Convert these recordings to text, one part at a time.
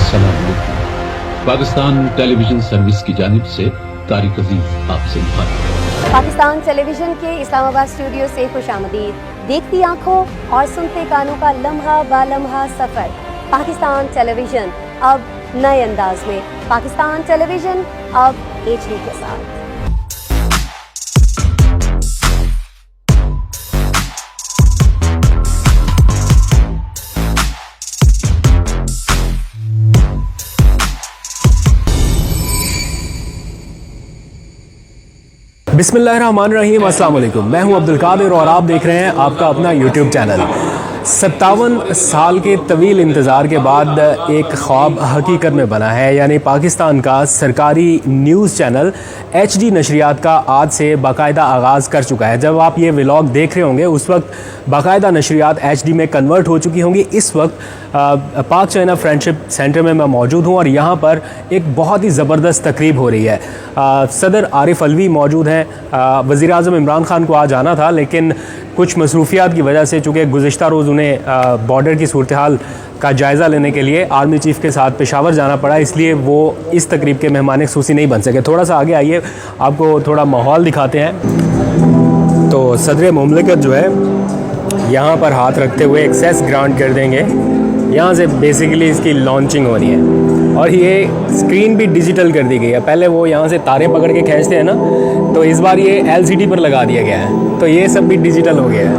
अस्सलाम वालेकुम। Pakistan television service की जानिब से तारिक अजीज आपसे मुखातिब। पाकिस्तान टेलीविजन के इस्लामाबाद स्टूडियो से खुशामदीद। देखती आंखों और सुनते कानों का लम्हा बालम्हा सफर। पाकिस्तान टेलीविजन अब नए अंदाज में। पाकिस्तान टेलीविजन अब HD के साथ। बिस्मिल्लाहिर्रहमानिर्रहीम, अस्सलाम वालेकुम। मैं हूं अब्दुल कादिर और आप देख रहे हैं आपका अपना YouTube चैनल। 57 साल के तवील इंतज़ार के बाद एक ख्वाब हकीकत में बना है, यानी पाकिस्तान का सरकारी न्यूज़ चैनल HD नशरियात का आज से बाकायदा आगाज़ कर चुका है। जब आप ये व्लॉग देख रहे होंगे उस वक्त बाकायदा नशरियात HD में कन्वर्ट हो चुकी होंगी। इस वक्त पाक चाइना फ्रेंडशिप सेंटर में मैं मौजूद हूँ और यहाँ पर एक बहुत ही ज़बरदस्त तकरीब हो रही है। सदर आरिफ अलवी मौजूद हैं। वज़ीर आज़म इमरान खान को आज आना था, लेकिन कुछ मसरूफियात की वजह से, चूँकि गुज़िश्ता रोज़ उन्हें बॉर्डर की सूरत हाल का जायज़ा लेने के लिए आर्मी चीफ़ के साथ पेशावर जाना पड़ा, इसलिए वो इस तकरीब के मेहमान ख़ुसूसी नहीं बन सके। थोड़ा सा आगे आइए, आपको थोड़ा माहौल दिखाते हैं। तो सदर मुमलिकत जो है यहाँ पर हाथ रखते हुए एक्सेस ग्रांट कर देंगे। यहाँ से बेसिकली इसकी लॉन्चिंग होनी है और ये स्क्रीन भी डिजिटल कर दी गई है। पहले वो यहाँ से तारे पकड़ के खींचते हैं ना, तो इस बार ये LCD पर लगा दिया गया है, तो ये सब भी डिजिटल हो गया है।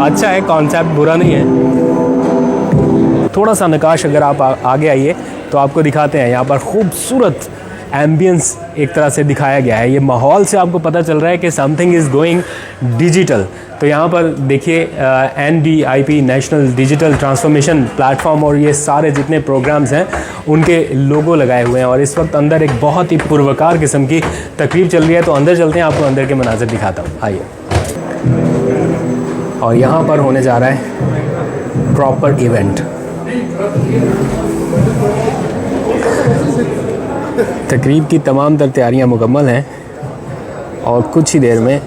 अच्छा है, कॉन्सेप्ट बुरा नहीं है। थोड़ा सा नकाश अगर आप आगे आइए तो आपको दिखाते हैं। यहाँ पर खूबसूरत एम्बियंस एक तरह से दिखाया गया है। ये माहौल से आपको पता चल रहा है कि समथिंग इज़ गोइंग डिजिटल। तो यहाँ पर देखिए NDIP national digital transformation platform और ये सारे जितने प्रोग्राम्स हैं उनके लोगो लगाए हुए हैं और इस वक्त अंदर एक बहुत ही पुरवकार किस्म की तकरीब चल रही है। तो अंदर चलते हैं, आपको अंदर के मनाज़र दिखाता हूँ, आइए। और यहाँ पर होने जा रहा है प्रॉपर इवेंट। तकरीब की तमाम तर तैयारियाँ मुकम्मल हैं और कुछ ही देर में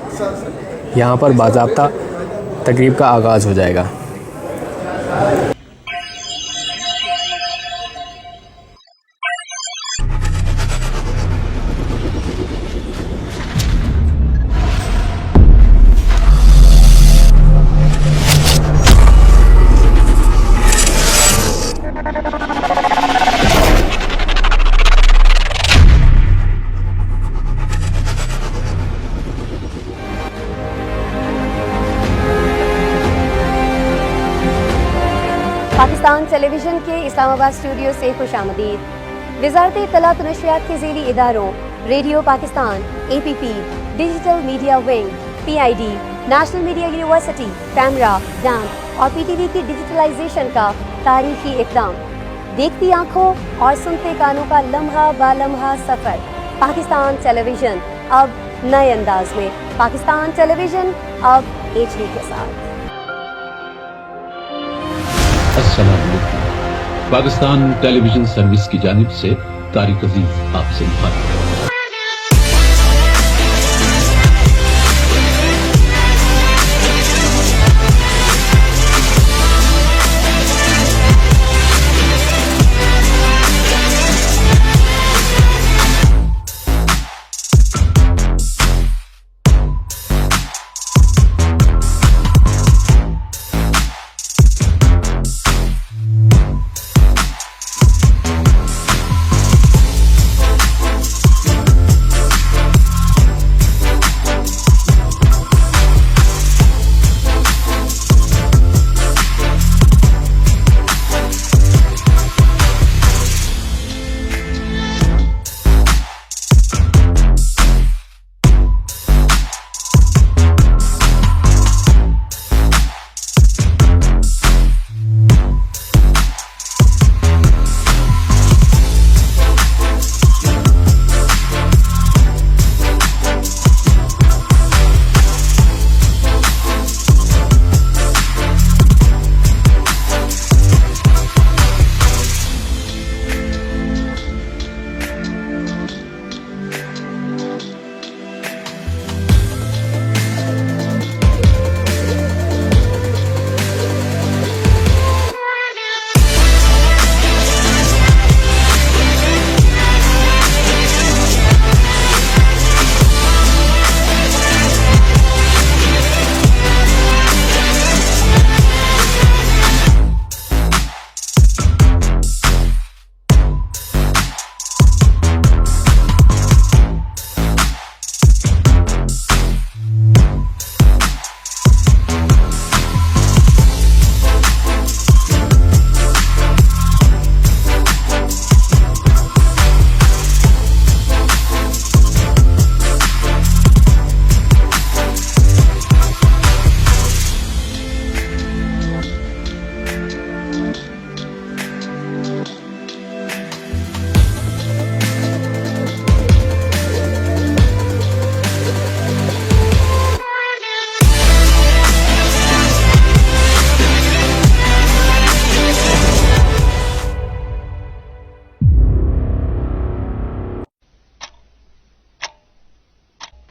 यहाँ पर बाज़ाब्ता तकरीब का आगाज़ हो जाएगा। पाकिस्तान टेलीविजन के इस्लामाबाद स्टूडियो से खुशामदीद। वज़ारत इत्तलात व नशरियात के ज़ेरी इदारों radio Pakistan, APP, digital media wing, PID, national media university, camera, dam और PTV की डिजिटलाइजेशन का तारीखी इक़दाम। देखती आंखों और सुनते कानों का लम्हा बालम्हा सफ़र। पाकिस्तान टेलीविजन अब नए अंदाज में। पाकिस्तान टेलीविजन अब HD के साथ। अस्सलाम वालेकुम। पाकिस्तान टेलीविजन सर्विस की जानिब से तारिक अजीज आपसे मुखातिब।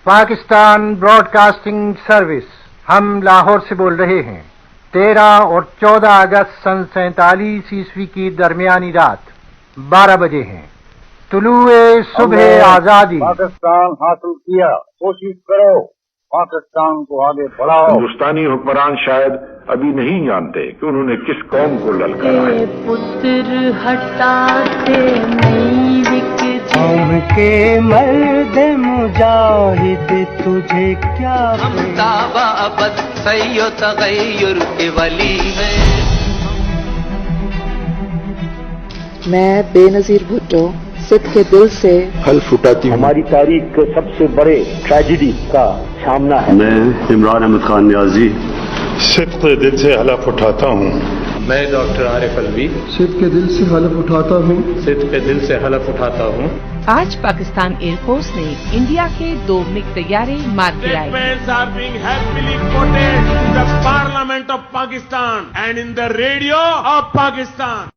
पाकिस्तान ब्रॉडकास्टिंग सर्विस, हम लाहौर से बोल रहे हैं। 13 और 14 अगस्त सन 47 ईस्वी की दरमियानी रात 12 बजे हैं। तुलुए सुबह आजादी। पाकिस्तान हासिल किया, कोशिश करो पाकिस्तान को आगे बढ़ाओ। हिंदुस्तानी हुक्मरान शायद अभी नहीं जानते कि उन्होंने किस कौम को ललकारा है। पुत्र हटाते नहीं बिकते, हम के मर्द मुजाहिद तुझे क्या, हम ताबा अबद सैयो तगैयुर के वली हैं। मैं बेनजीर भुट्टो सिद्ध के दिल से हल्फ उठाती हूँ। हमारी तारीख के सबसे बड़े ट्रेजिडी का सामना है। मैं इमरान अहमद खान न्याजी सिद्ध के दिल से हलफ उठाता हूँ। मैं डॉक्टर आरिफ अलवी सिद्ध के दिल से हलफ उठाता हूँ। सिद्ध के दिल से हलफ उठाता हूँ। आज पाकिस्तान एयरफोर्स ने इंडिया के 2 मिग तैयारे मार गिराए। Parliament of Pakistan and in the radio of Pakistan.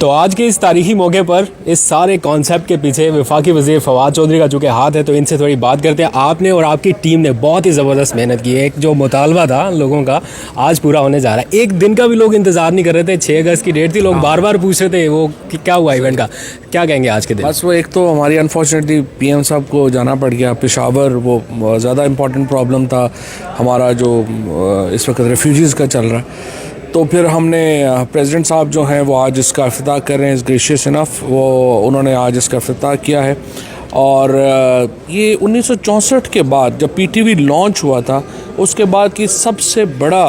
तो आज के इस तारीखी मौके पर इस सारे कॉन्सेप्ट के पीछे वफाकी वज़ीर फवाद चौधरी का चूँकि हाथ है, तो इनसे थोड़ी बात करते हैं। आपने और आपकी टीम ने बहुत ही ज़बरदस्त मेहनत की है। एक जो मुतालबा था लोगों का आज पूरा होने जा रहा है। एक दिन का भी लोग इंतज़ार नहीं कर रहे थे। 6 अगस्त की डेट थी, लोग बार बार पूछ रहे थे वो कि क्या हुआ इवेंट का। क्या कहेंगे आज के दिन? बस वो एक तो हमारी अनफॉर्चुनेटली PM साहब को जाना पड़ गया पेशावर, वो ज़्यादा इम्पॉर्टेंट प्रॉब्लम था हमारा जो इस वक्त रेफ्यूजीज़ का चल रहा है। तो फिर हमने प्रेसिडेंट साहब जो हैं वो आज इसका इफ्तिताह कर रहे हैं, इस ग्रेशियस इनफ, वो उन्होंने आज इसका इफ्तिताह किया है। और ये 1964 के बाद जब PTV लॉन्च हुआ था उसके बाद की सबसे बड़ा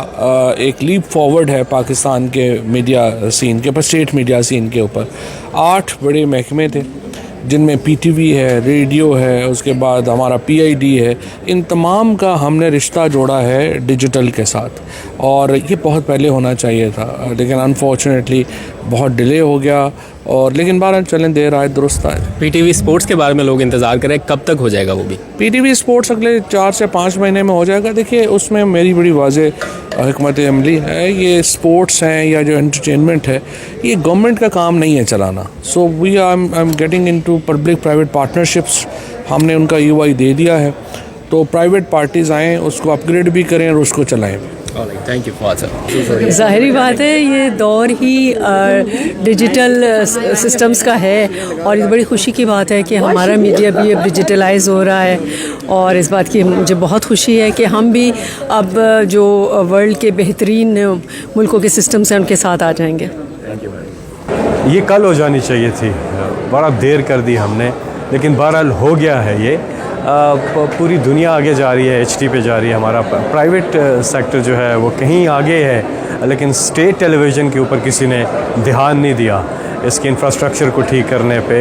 एक लीप फॉरवर्ड है पाकिस्तान के मीडिया सीन के ऊपर, स्टेट मीडिया सीन के ऊपर। 8 बड़े महकमे थे जिनमें PTV है, रेडियो है, उसके बाद हमारा PID है। इन तमाम का हमने रिश्ता जोड़ा है डिजिटल के साथ, और ये बहुत पहले होना चाहिए था, लेकिन अनफॉर्चुनेटली बहुत डिले हो गया। और लेकिन बारह चलें, देर आए दुरुस्त आए। PTV स्पोर्ट्स के बारे में लोग इंतज़ार करें, कब तक हो जाएगा वो भी? PTV स्पोर्ट्स अगले 4 से 5 महीने में हो जाएगा। देखिए उसमें मेरी बड़ी वाज़ेह हिकमत अमली है, ये स्पोर्ट्स हैं या जो एंटरटेनमेंट है ये गवर्नमेंट का काम नहीं है चलाना। So we I am getting into public private partnerships. हमने उनका UI दे दिया है, तो प्राइवेट पार्टीज़ आएँ, उसको अपग्रेड भी करें और उसको चलाएँ। Thank you. ज़ाहिरी बात है ये दौर ही डिजिटल सिस्टम्स का है, और ये बड़ी खुशी की बात है कि हमारा मीडिया भी अब डिजिटलाइज हो रहा है। और इस बात की मुझे बहुत खुशी है कि हम भी अब जो वर्ल्ड के बेहतरीन मुल्कों के सिस्टम्स हैं उनके साथ आ जाएंगे। ये कल हो जानी चाहिए थी, बड़ा देर कर दी हमने, लेकिन बहरहाल हो गया है। ये पूरी दुनिया आगे जा रही है, HT पे जा रही है। हमारा प्राइवेट सेक्टर जो है वो कहीं आगे है, लेकिन स्टेट टेलीविज़न के ऊपर किसी ने ध्यान नहीं दिया। इसके इंफ्रास्ट्रक्चर को ठीक करने पे,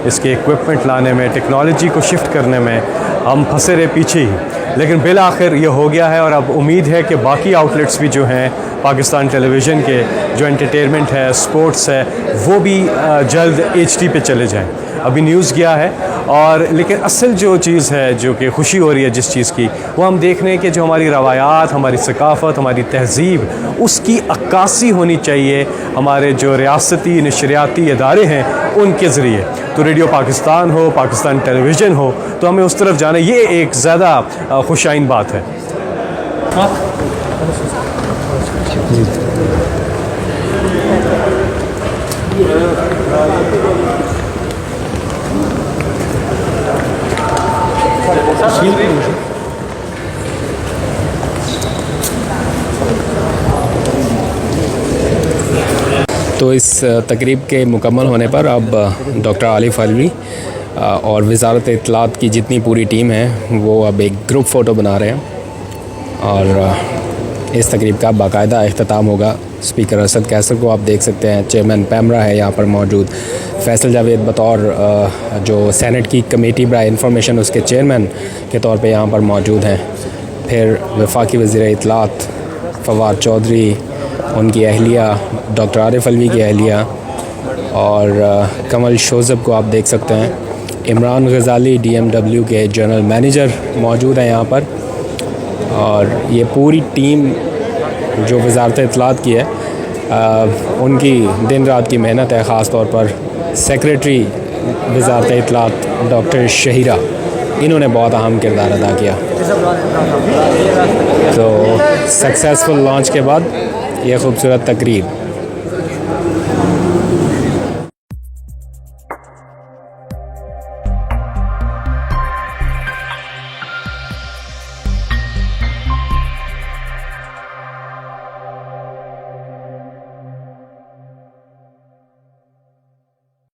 इसके इक्विपमेंट लाने में, टेक्नोलॉजी को शिफ्ट करने में हम फंसे रहे पीछे ही। लेकिन बिल आखिर ये हो गया है, और अब उम्मीद है कि बाकी आउटलेट्स भी जो हैं पाकिस्तान टेलीविज़न के, जो एंटरटेनमेंट है, स्पोर्ट्स है, वो भी जल्द HT पे चले जाएं। अभी न्यूज़ गया है, और लेकिन असल जो चीज़ है जो कि खुशी हो रही है जिस चीज़ की, वो हम देख रहे हैं कि जो हमारी रवायात, हमारी सकाफ़त, हमारी तहज़ीब, उसकी अक्कासी होनी चाहिए हमारे जो रियासती नशरियाती इदारे हैं उनके ज़रिए। तो रेडियो पाकिस्तान हो, पाकिस्तान टेलीविज़न हो, तो हमें उस तरफ जाना, ये एक ज़्यादा खुशाइन बात है। इस तकरीब के मुकम्मल होने पर अब डॉक्टर आरिफ अलवी और वज़ारत इत्तलात की जितनी पूरी टीम है वो अब एक ग्रुप फ़ोटो बना रहे हैं और इस तकरीब का बाकायदा अख्ताम होगा। स्पीकर असद कैसर को आप देख सकते हैं, चेयरमैन पैमरा है यहाँ पर मौजूद, फैसल जावेद बतौर जो सेनेट की कमेटी बराए इंफॉर्मेशन उसके चेयरमैन के तौर पे यहाँ पर मौजूद हैं। फिर वफाकी वज़ीर इत्तलात फवाद चौधरी, उनकी अहलिया डॉक्टर आरिफ अलवी की अहलिया और कमल शोज़ब को आप देख सकते हैं। इमरान गज़ाली DMW के जनरल मैनेजर मौजूद हैं यहाँ पर और ये पूरी टीम जो वज़ारत इत्तलात की है उनकी दिन रात की मेहनत है। ख़ास तौर पर सेक्रेटरी वज़ारत इत्तलात डॉक्टर शहीरा, इन्होंने बहुत अहम किरदार अदा किया। तो सक्सेसफुल लॉन्च के बाद ये खूबसूरत तकरीब